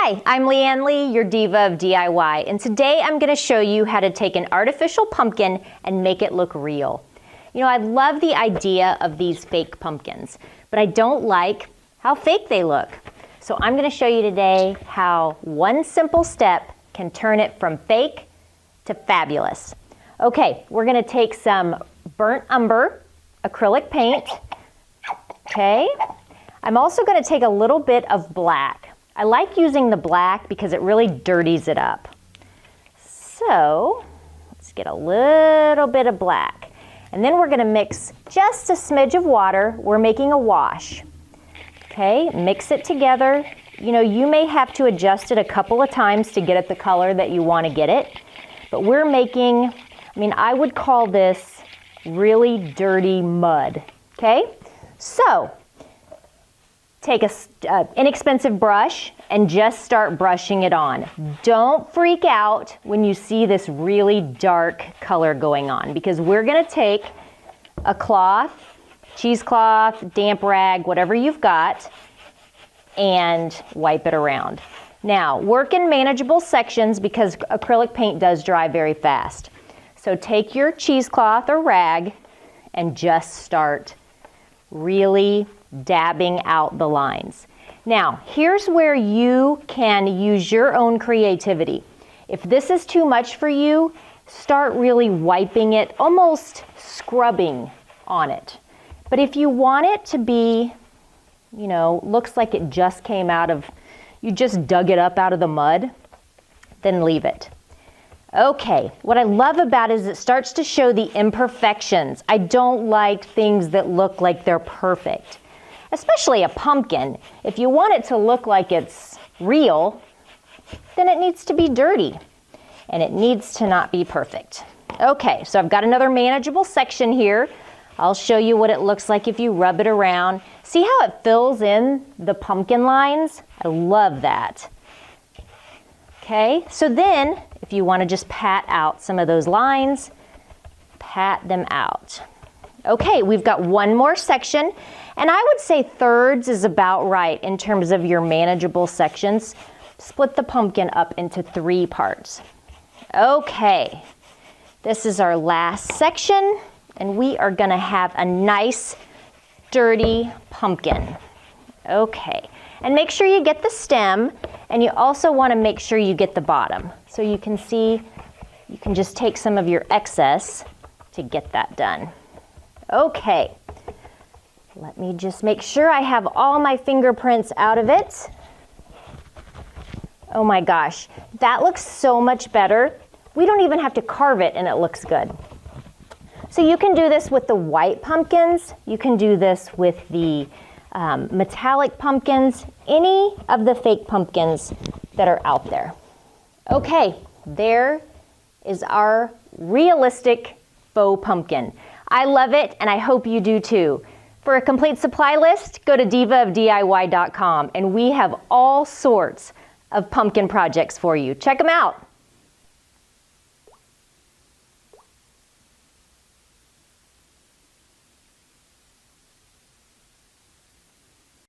Hi, I'm Leanne Lee, your diva of DIY, and today I'm going to show you how to take an artificial pumpkin and make it look real. You know, I love the idea of these fake pumpkins, but I don't like how fake they look. So I'm going to show you today how one simple step can turn it from fake to fabulous. Okay, we're going to take some burnt umber acrylic paint. Okay, I'm also going to take a little bit of black. I like using the black because it really dirties it up. So let's get a little bit of black. And then we're going to mix just a smidge of water. We're making a wash. Okay, mix it together. You know, you may have to adjust it a couple of times to get it the color that you want to get it. But we're making, I would call this really dirty mud. Okay, so take an inexpensive brush and just start brushing it on. Don't freak out when you see this really dark color going on, because we're going to take a cloth, cheesecloth, damp rag, whatever you've got, and wipe it around. Now, work in manageable sections because acrylic paint does dry very fast. So take your cheesecloth or rag and just start really dabbing out the lines. Now, here's where you can use your own creativity. If this is too much for you, start really wiping it, almost scrubbing on it. But if you want it to be, you know, looks like it just came out of, you just dug it up out of the mud, then leave it. Okay, what I love about it is it starts to show the imperfections. I don't like things that look like they're perfect. Especially a pumpkin. If you want it to look like it's real, then it needs to be dirty and it needs to not be perfect. Okay, so I've got another manageable section here. I'll show you what it looks like if you rub it around. See how it fills in the pumpkin lines? I love that. Okay, so then if you want to just pat out some of those lines, pat them out. Okay, we've got one more section, and I would say thirds is about right in terms of your manageable sections. Split the pumpkin up into 3 parts. Okay, this is our last section, and we are gonna have a nice, dirty pumpkin. Okay, and make sure you get the stem, and you also wanna make sure you get the bottom. So you can see, you can just take some of your excess to get that done. Okay, let me just make sure I have all my fingerprints out of it. Oh my gosh, that looks so much better. We don't even have to carve it and it looks good. So you can do this with the white pumpkins. You can do this with the metallic pumpkins, any of the fake pumpkins that are out there. Okay, there is our realistic faux pumpkin. I love it, and I hope you do too. For a complete supply list, go to divaofdiy.com, and we have all sorts of pumpkin projects for you. Check them out.